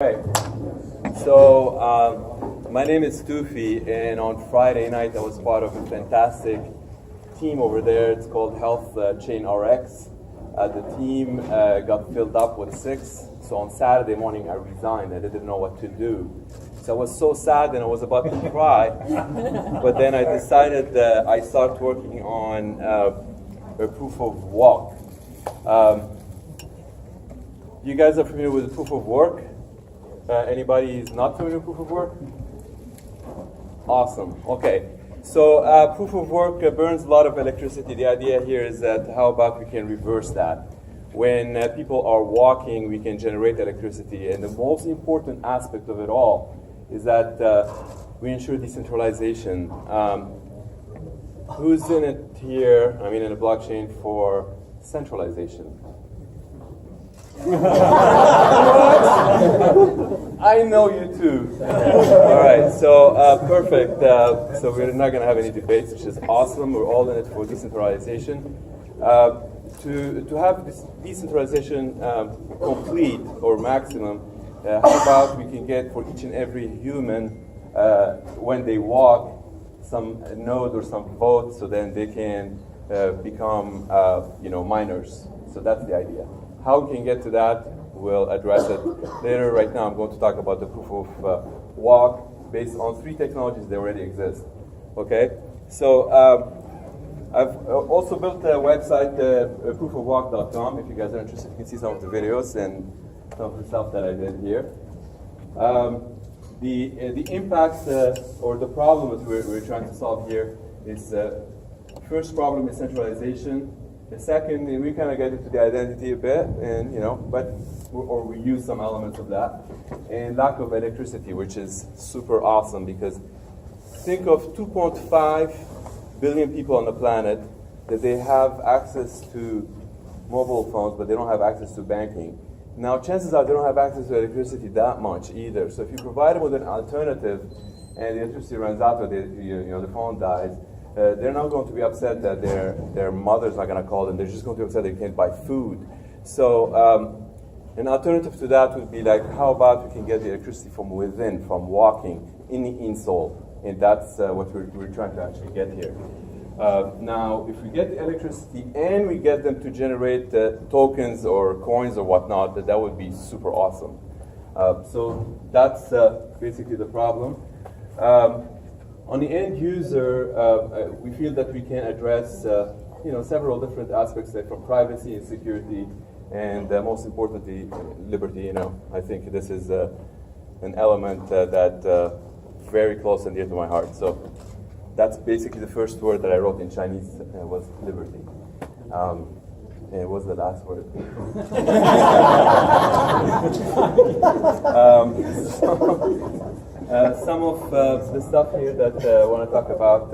Right. So my name is Toufi, and on Friday night I was part of a fantastic team over there. It's called Health Chain RX. The team got filled up with 6. So on Saturday morning I resigned. I didn't know what to do. So I was so sad and I was about to cry. But then I decided that I start working on a ProofOfWalk. You guys are familiar with the ProofOfWalk? Anybody is not familiar with ProofOfWalk? Awesome. Okay. So ProofOfWalk burns a lot of electricity. The idea here is that how about we can reverse that? When people are walking, we can generate electricity. And the most important aspect of it all is that we ensure decentralization. Who's in it here, I mean in a blockchain, for centralization? I know you too. All right, so perfect. So we're not going to have any debates, which is awesome. We're all in it for decentralization. To have this decentralization complete or maximum, how about we can get for each and every human when they walk some node or some vote, so then they can become miners. So that's the idea. How we can get to that, we'll address it later. Right now, I'm going to talk about the ProofOfWalk based on 3 technologies that already exist. Okay, so I've also built a website, ProofOfWalk.com. If you guys are interested, you can see some of the videos and some of the stuff that I did here. The impact or the problem that we're trying to solve here is first problem is centralization. The second, we kind of get into the identity a bit, and we use some elements of that, and lack of electricity, which is super awesome because think of 2.5 billion people on the planet that they have access to mobile phones, but they don't have access to banking. Now, chances are they don't have access to electricity that much either. So if you provide them with an alternative, and the electricity runs out, or the phone dies. They're not going to be upset that their mother's not going to call them. They're just going to be upset they can't buy food. So an alternative to that would be like, how about we can get the electricity from within, from walking in the insole? And that's what we're trying to actually get here. Now, if we get the electricity and we get them to generate tokens or coins or whatnot, that would be super awesome. So that's basically the problem. On the end user, we feel that we can address several different aspects, like from privacy and security, and most importantly, liberty. I think this is an element that very close and dear to my heart. So that's basically the first word that I wrote in Chinese was liberty. And it was the last word. Some of the stuff here that I want to talk about,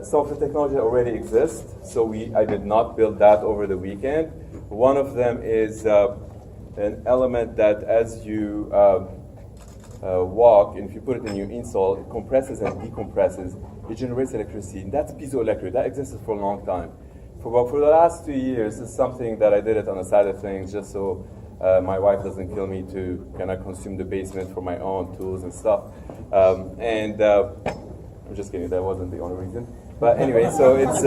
some of the technology already exists, so I did not build that over the weekend. One of them is an element that as you walk, and if you put it in your insole, it compresses and decompresses, it generates electricity, and that's piezoelectric. That existed for a long time. For the last 2 years, it's something that I did it on the side of things just so my wife doesn't kill me to kind of consume the basement for my own tools and stuff. I'm just kidding, that wasn't the only reason. But anyway, so it's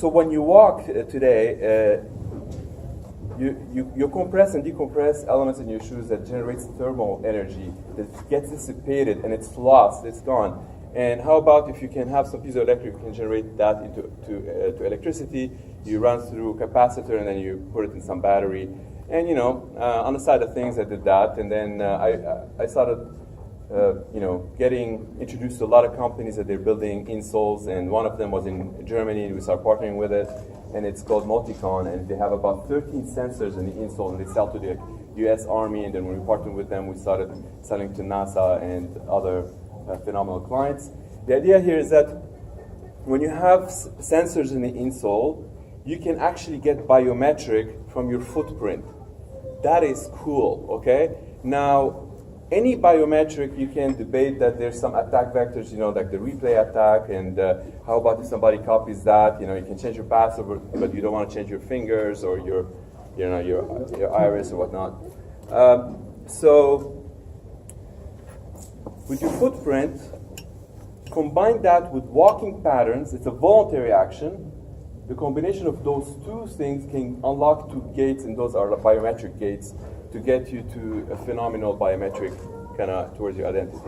so when you walk today, you compress and decompress elements in your shoes that generates thermal energy that gets dissipated and it's lost, it's gone. And how about if you can have some piezoelectric, you can generate that into electricity. You run through a capacitor and then you put it in some battery. And on the side of things, I did that. And then I started, getting introduced to a lot of companies that they're building insoles. And one of them was in Germany. We started partnering with it, and it's called Multicon. And they have about 13 sensors in the insole, and they sell to the U.S. Army. And then when we partnered with them, we started selling to NASA and other phenomenal clients. The idea here is that when you have sensors in the insole, you can actually get biometric from your footprint. That is cool, okay? Now, any biometric, you can debate that there's some attack vectors, like the replay attack, and how about if somebody copies that, you can change your password, but you don't want to change your fingers or your your iris or whatnot. So with your footprint, combine that with walking patterns. It's a voluntary action. The combination of those two things can unlock two gates, and those are the biometric gates to get you to a phenomenal biometric kind of towards your identity.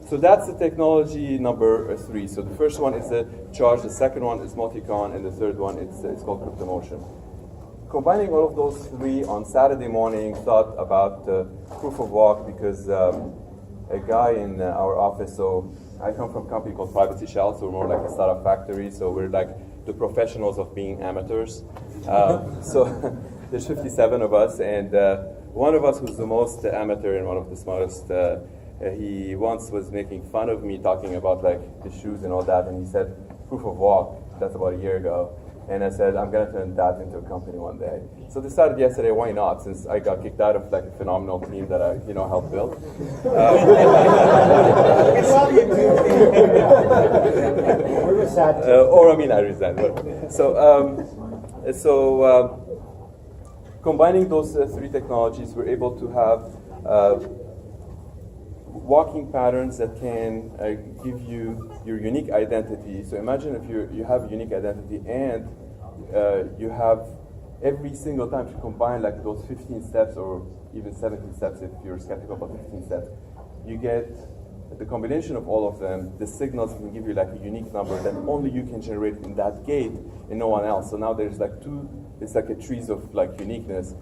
So that's the technology number 3. So the first one is the charge, the second one is multi-con, and the third one it's called CryptoMotion. Combining all of those 3 on Saturday morning, thought about ProofOfWalk because a guy in our office, so I come from a company called Privacy Shell, so we're more like a startup factory, so we're like the professionals of being amateurs. So there's 57 of us, and one of us who's the most amateur and one of the smartest, he once was making fun of me talking about like the shoes and all that, and he said, ProofOfWalk, that's about a year ago. And I said, I'm going to turn that into a company one day. So I decided yesterday, why not? Since I got kicked out of like a phenomenal team that I, helped build. I resigned. Combining those 3 technologies, we're able to have walking patterns that can give you your unique identity. So imagine if you have a unique identity and you have every single time to combine like those 15 steps or even 17 steps if you're skeptical about 15 steps, you get the combination of all of them, the signals can give you like a unique number that only you can generate in that gate and no one else. So now there's like it's like a trees of like uniqueness.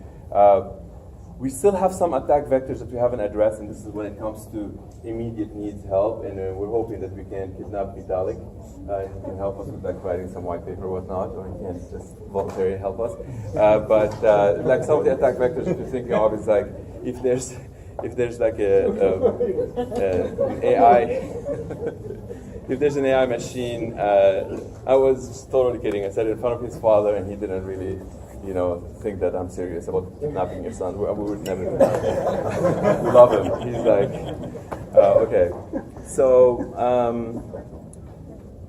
We still have some attack vectors that we haven't addressed, and this is when it comes to immediate needs help, and we're hoping that we can kidnap Vitalik, and he can help us with like writing some white paper or whatnot, or he can just voluntarily help us. But like some of the attack vectors that you're thinking of is like, if there's like an AI, if there's an AI machine, I was totally kidding. I said it in front of his father, and he didn't really think that I'm serious about kidnapping your son. We would never do that. We love him. He's like, okay. So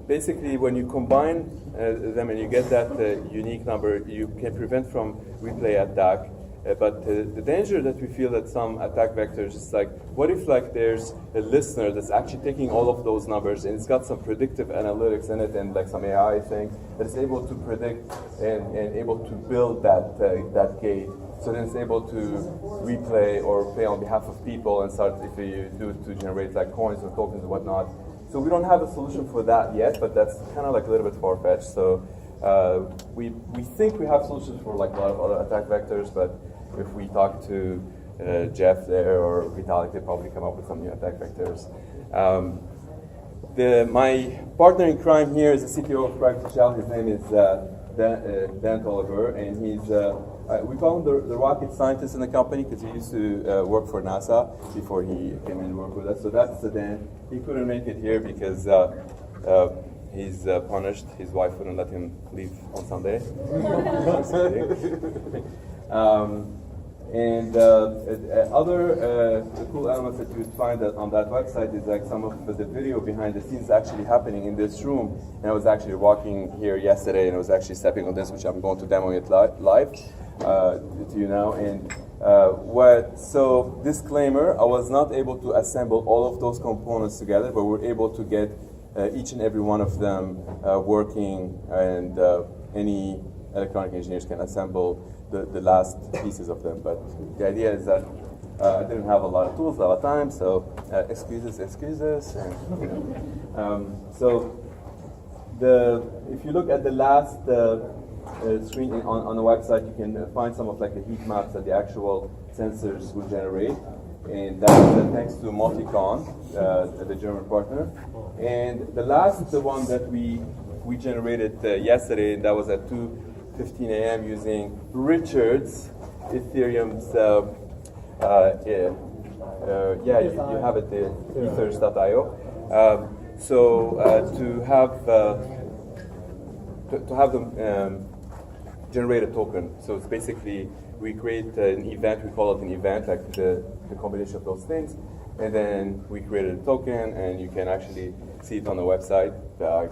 basically, when you combine them and you get that unique number, you can prevent from replay attack. But the danger that we feel that some attack vectors is like, what if like there's a listener that's actually taking all of those numbers and it's got some predictive analytics in it and like some AI thing that is able to predict and able to build that gate, so then it's able to replay or play on behalf of people and start, if you do it, to generate like coins or tokens and whatnot. So we don't have a solution for that yet, but that's kind of like a little bit far-fetched. So we think we have solutions for like a lot of other attack vectors, but if we talk to Jeff there or Vitalik, they probably come up with some new attack vectors. My partner in crime here is the CTO of Privacy Shell. His name is Dan Tolliver, and he's we call him the rocket scientist in the company because he used to work for NASA before he came in and worked with us. So that's Dan. He couldn't make it here because he's punished. His wife wouldn't let him leave on Sunday. And other cool elements that you would find on that website is like some of the video behind the scenes actually happening in this room. And I was actually walking here yesterday, and I was actually stepping on this, which I'm going to demo it live to you now. And so disclaimer, I was not able to assemble all of those components together, but we're able to get each and every one of them working, and any electronic engineers can assemble the last pieces of them. But the idea is that I didn't have a lot of tools, a lot of time, so excuses. And, so if you look at the last screen on the website, you can find some of like the heat maps that the actual sensors will generate. And that's thanks to Multicon, the German partner. And the one that we generated yesterday, and that was at 2:15 a.m. using Richard's Ethereum's, you have it there, ethers.io. To have them generate a token. So it's basically, we create an event, we call it an event, like the combination of those things, and then we created a token, and you can actually see it on the website. I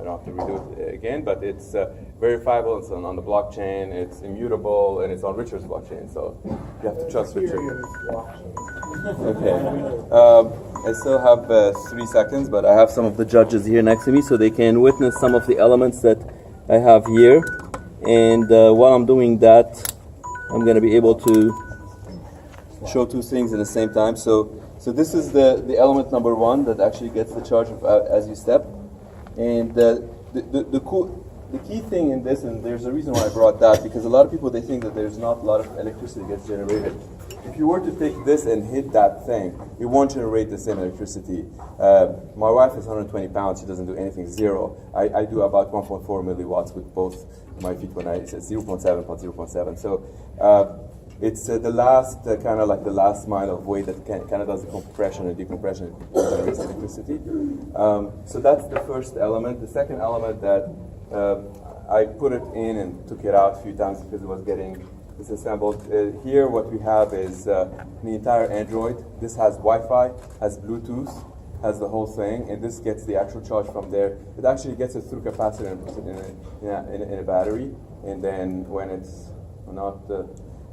don't have to redo it again, but it's verifiable, it's on the blockchain, it's immutable, and it's on Richard's blockchain. So you have to trust Richard. Okay. I still have 3 seconds, but I have some of the judges here next to me so they can witness some of the elements that I have here. And while I'm doing that, I'm going to be able to show 2 things at the same time. So this is the element number 1 that actually gets the charge as you step. And the key thing in this, and there's a reason why I brought that, because a lot of people, they think that there's not a lot of electricity gets generated. If you were to take this and hit that thing, it won't generate the same electricity. My wife is 120 pounds, she doesn't do anything, 0. I do about 1.4 milliwatts with both my feet when I said 0.7, 0.7. So it's the last, kind of like the last mile of way that kind of does the compression and decompression and generates electricity. So that's the first element. The second element that I put it in and took it out a few times because it was getting disassembled. Here what we have is the entire Android. This has Wi-Fi, has Bluetooth, has the whole thing, and this gets the actual charge from there. It actually gets it through capacitor and puts it in a battery, and then when it's not,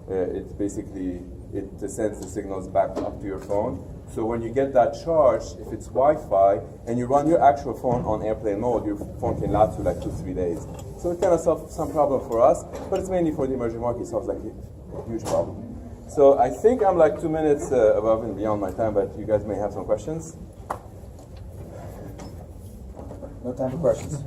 it basically, it sends the signals back up to your phone. So when you get that charge, if it's Wi-Fi, and you run your actual phone on airplane mode, your phone can last you like 2-3 days. So it kind of solves some problem for us, but it's mainly for the emerging market, solves like a huge problem. So I think I'm like 2 minutes above and beyond my time, but you guys may have some questions. No time for questions.